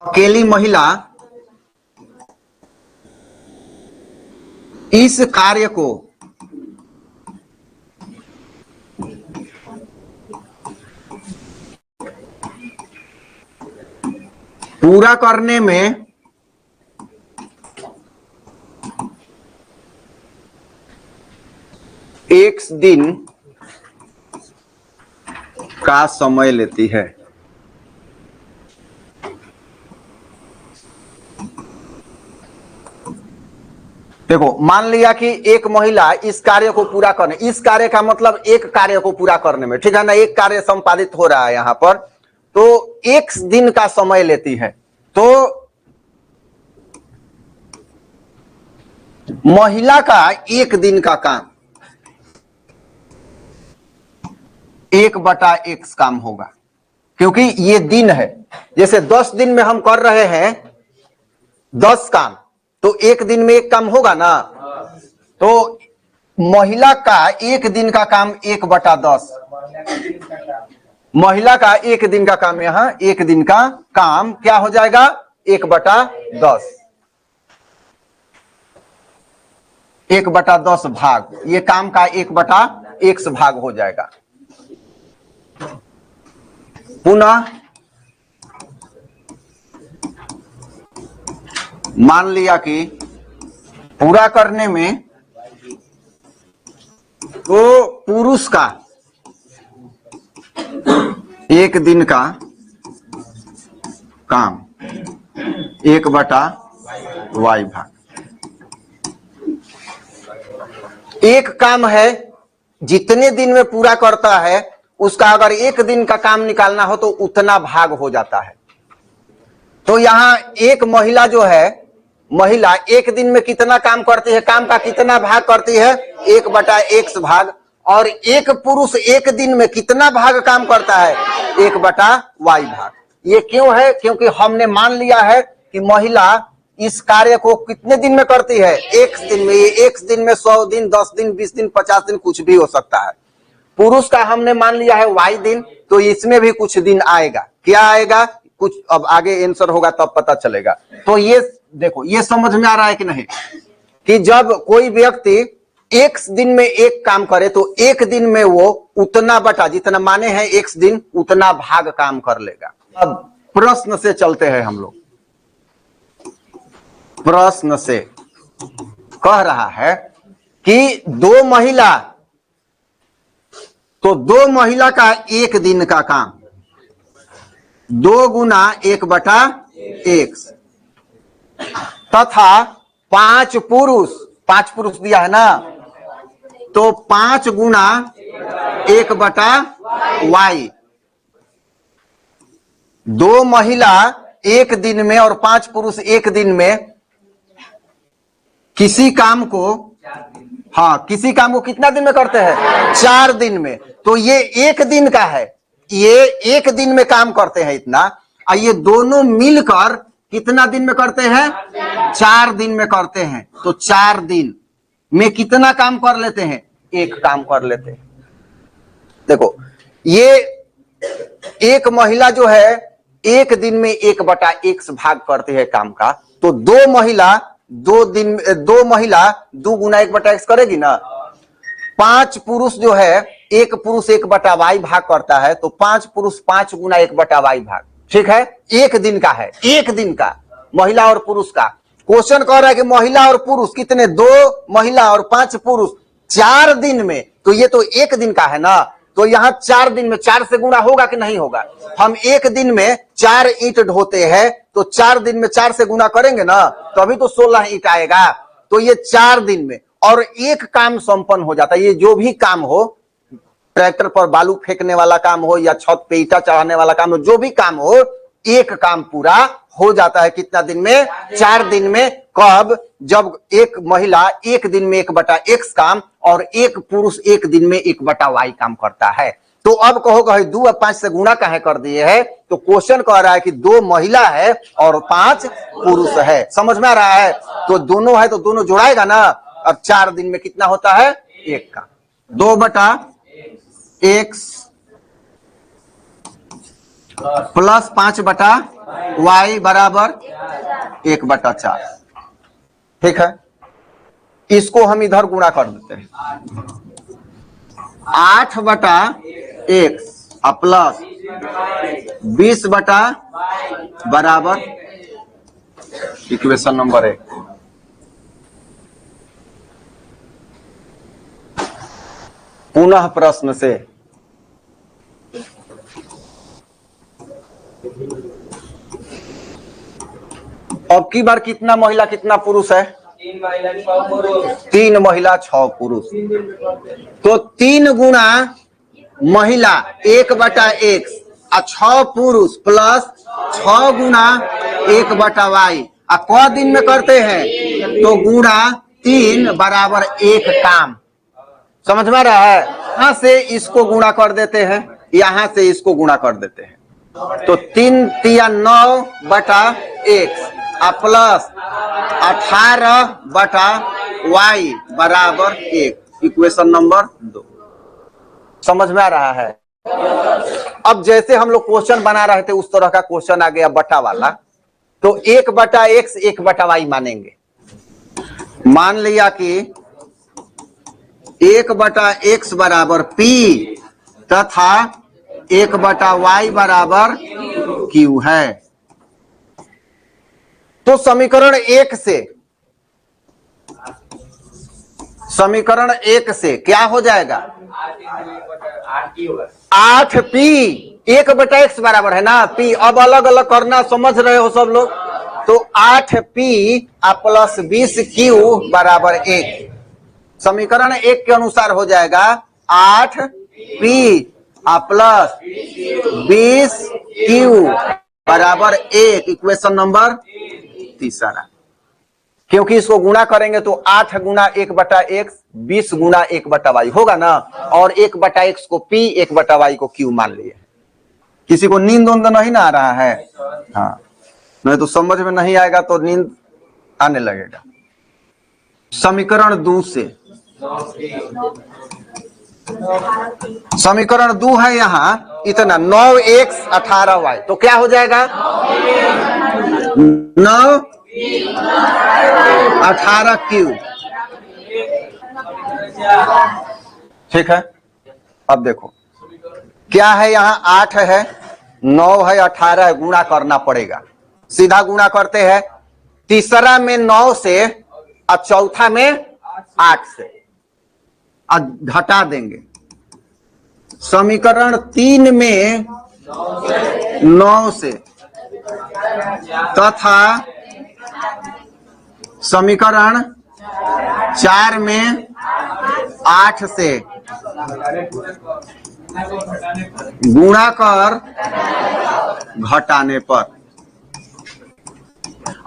अकेली महिला इस कार्य को पूरा करने में एक दिन का समय लेती है। देखो, मान लिया कि एक महिला इस कार्य को पूरा करने, इस कार्य का मतलब एक कार्य को पूरा करने में, ठीक है ना, एक कार्य संपादित हो रहा है यहां पर, तो एक दिन का समय लेती है। तो महिला का एक दिन का काम 1/x काम होगा, क्योंकि ये दिन है। जैसे 10 दिन में हम कर रहे हैं 10 काम, तो एक दिन में एक काम होगा ना। तो महिला का एक दिन का काम 1/10, महिला का एक दिन का काम, यहां एक दिन का काम क्या हो जाएगा, 1/10, 1/10 भाग, ये काम का 1/x भाग हो जाएगा। पुनः मान लिया कि पूरा करने में तो पुरुष का एक दिन का काम 1/y भाग। एक काम है, जितने दिन में पूरा करता है उसका अगर एक दिन का काम निकालना हो तो उतना भाग हो जाता है। तो यहां एक महिला जो है, महिला एक दिन में कितना काम करती है, काम का कितना भाग करती है, 1/x भाग। और एक पुरुष एक दिन में कितना भाग काम करता है, 1/y भाग। ये क्यों है, क्योंकि हमने मान लिया है कि महिला इस कार्य को कितने दिन में करती है, एक दिन में। ये एक दिन में 100 दिन, 10 दिन, 20 दिन, 50 दिन, कुछ भी हो सकता है। पुरुष का हमने मान लिया है y दिन, तो इसमें भी कुछ दिन आएगा। क्या आएगा, कुछ अब आगे आंसर होगा तब पता चलेगा। तो ये देखो, ये समझ में आ रहा है कि नहीं, कि जब कोई व्यक्ति एक दिन में एक काम करे तो एक दिन में वो उतना बटा, जितना माने हैं एक दिन, उतना भाग काम कर लेगा। अब प्रश्न से चलते हैं हम लोग। प्रश्न से कह रहा है कि दो महिला, तो दो महिला का एक दिन का काम 2 गुना 1/x तथा 5 पुरुष दिया है ना, तो 5 गुना 1/y। 2 महिला एक दिन में और 5 पुरुष एक दिन में किसी काम को, हाँ, किसी काम को कितना दिन में करते हैं, 4 दिन में। तो ये एक दिन का है, ये एक दिन में काम करते हैं इतना, और ये दोनों मिलकर कितना दिन में करते हैं, 4 दिन में करते हैं। तो 4 दिन में कितना काम कर लेते हैं, एक काम कर लेते हैं। देखो, ये एक महिला जो है एक दिन में 1/x भाग करती है काम का, तो दो महिला 2 गुना 1/x करेगी ना। 5 पुरुष जो है, एक पुरुष 1/y भाग करता है, तो 5 पुरुष 5 गुना 1/y भाग, ठीक है। एक दिन का है, एक दिन का, महिला और पुरुष का। क्वेश्चन कह रहा है कि महिला और पुरुष कितने, 2 महिला और 5 पुरुष 4 दिन में, तो ये तो एक दिन का है ना। तो यहां 4 दिन में 4 से गुणा होगा कि नहीं होगा। हम एक दिन में 4 ईंट ढोते हैं, तो 4 दिन में 4 से गुणा करेंगे ना, तो अभी तो 16 ईंट आएगा। तो ये 4 दिन में, और एक काम संपन्न हो जाता है। ये जो भी काम हो, ट्रैक्टर पर बालू फेंकने वाला काम हो या छत पे ईटा चढ़ाने वाला काम हो, जो भी काम हो, एक काम पूरा हो जाता है कितना दिन में, 4 दिन में। कब, जब एक महिला एक दिन में 1/x काम और एक पुरुष एक दिन में 1/y काम करता है। तो अब कहोगे 2 और 5 से गुणा काहे कर दिए है, तो क्वेश्चन कह रहा है कि 2 महिला है और 5 पुरुष है। समझ में आ रहा है। तो दोनों है तो दोनों जोड़ाएगा ना, और 4 दिन में कितना होता है, एक काम। 2/x प्लस 5/y बराबर 1/4। ठीक है, इसको हम इधर गुणा कर देते हैं। 8/x प्लस 20 बराबर इक्वेशन नंबर 1। पुनः प्रश्न से अब की बार कितना महिला कितना पुरुष है? 3 महिला 6 पुरुष। तो 3 गुना महिला 1/x और 6 पुरुष प्लस 6 गुना 1/y क दिन में करते हैं? तो गुणा 3 बराबर 1 काम। समझ में आ रहा है? यहां से इसको गुणा कर देते हैं, यहां से इसको गुणा कर देते हैं। तो 3 तिया 9/x प्लस 18/y बराबर 1 इक्वेशन नंबर 2। समझ में आ रहा है? अब जैसे हम लोग क्वेश्चन बना रहे थे उस तरह का क्वेश्चन आ गया बटा वाला। तो 1/x 1/y मानेंगे। मान लिया कि 1/x बराबर p तथा 1/y बराबर q है। तो समीकरण 1 से क्या हो जाएगा? 8p 1/x बराबर है ना p। अब अलग अलग करना समझ रहे हो सब लोग? तो 8p प्लस 20q बराबर 1। समीकरण 1 के अनुसार हो जाएगा 8p प्लस 20q बराबर 1 इक्वेशन नंबर 3। क्योंकि इसको गुणा करेंगे तो 8 गुना 1/x 20 गुना 1/y होगा ना। और 1/x को p 1/y को q मान लिए। किसी को नींद नहीं ना आ रहा है? हाँ, नहीं तो समझ में नहीं आएगा तो नींद आने लगेगा। समीकरण 2 से समीकरण 2 है यहाँ इतना 9x 18y। तो क्या हो जाएगा? 9 18q। ठीक है, अब देखो क्या है यहाँ 8 है 9 है 18 है, गुणा करना पड़ेगा। सीधा गुणा करते हैं। तीसरा में 9 से और चौथा में 8 से घटा देंगे। समीकरण 3 में 9 से तथा समीकरण 4 में 8 से गुणा कर घटाने पर।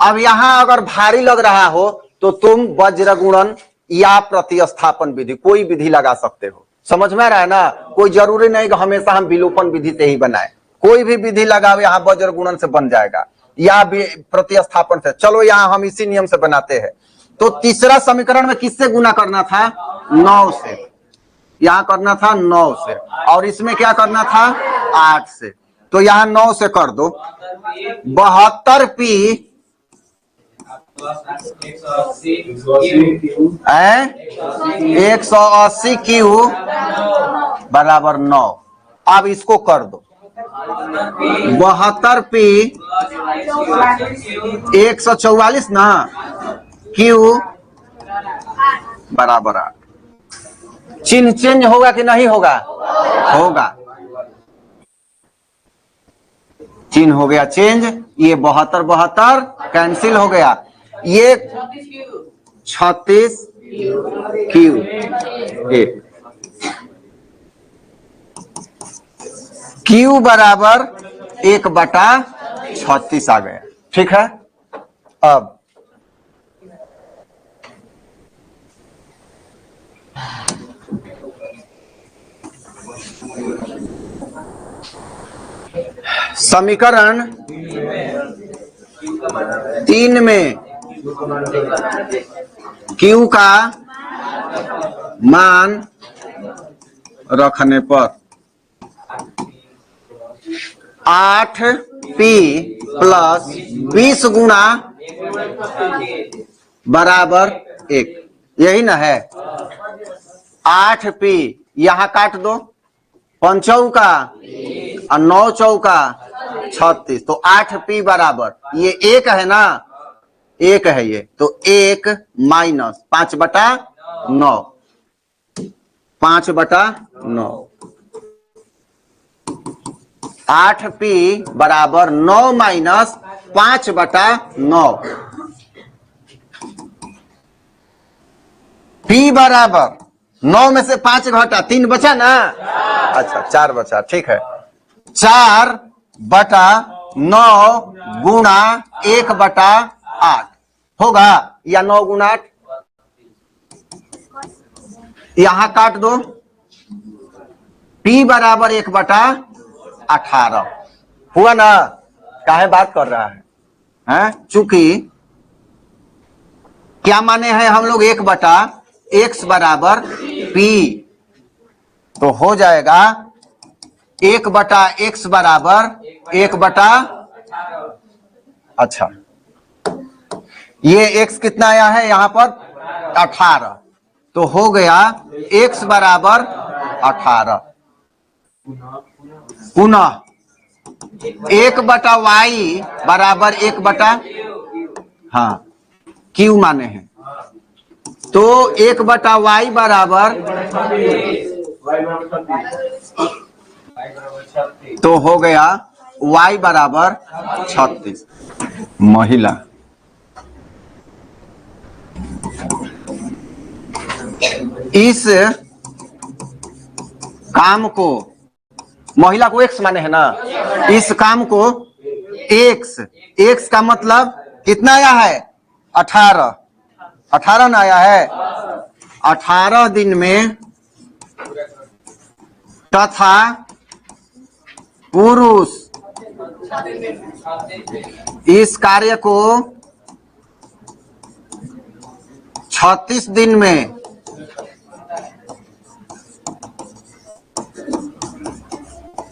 अब यहां अगर भारी लग रहा हो तो तुम वज्र गुणन या प्रतिस्थापन विधि कोई विधि लगा सकते हो। समझ में आ रहा है ना? कोई जरूरी नहीं कि हमेशा हम विलोपन विधि से ही बनाए। कोई भी विधि लगाओ यहाँ वज्र गुणन से बन जाएगा या प्रतिस्थापन से। चलो यहाँ हम इसी नियम से बनाते हैं। तो तीसरा समीकरण में किससे गुणा करना था? 9 से। यहाँ करना था 9 से और इसमें क्या करना था? 8 से। तो यहाँ 9 से कर दो। 72p 180q बराबर 9। अब इसको कर दो। 72p 144 ना q बराबर 8। चिन्ह चेंज होगा कि नहीं होगा? होगा। चिन्ह हो गया चेंज। ये 72 कैंसिल हो गया। ये 36 q 1 q बराबर 1/36 आ गया। ठीक है, अब समीकरण 3 में Q का मान रखने पर 8p प्लस 20 गुना बराबर 1, यही ना है। 8p यहां काट दो, 5 चौका और 9 चौका 36, तो 8p बराबर ये 1 है ना, 1 है ये, तो 1 माइनस 5/9, 5/9। 8p बराबर 9 माइनस 5/9। p बराबर 9 में से 5 घटा 3 बचा ना, अच्छा 4 बचा, ठीक है। 4/9 गुणा 1/8 होगा, या 9 गुणा 8, यहां काट दो। p बराबर 1/18 हुआ ना, काहे बात कर रहा है, चूंकि क्या माने हैं हम लोग, 1/x बराबर p, तो हो जाएगा 1/x बराबर 1/, अच्छा ये x कितना आया है यहां पर 18, तो हो गया x बराबर 18। पुनः 1/y बराबर 1/, हाँ q माने हैं, तो 1/y बराबर, तो हो गया y बराबर 36। महिला इस काम को, महिला को x माने है ना, इस काम को x का मतलब कितना आया है 18 ना आया है, 18 दिन में तथा पुरुष इस कार्य को 36 दिन में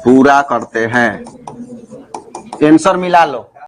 पूरा करते हैं। आंसर मिला लो।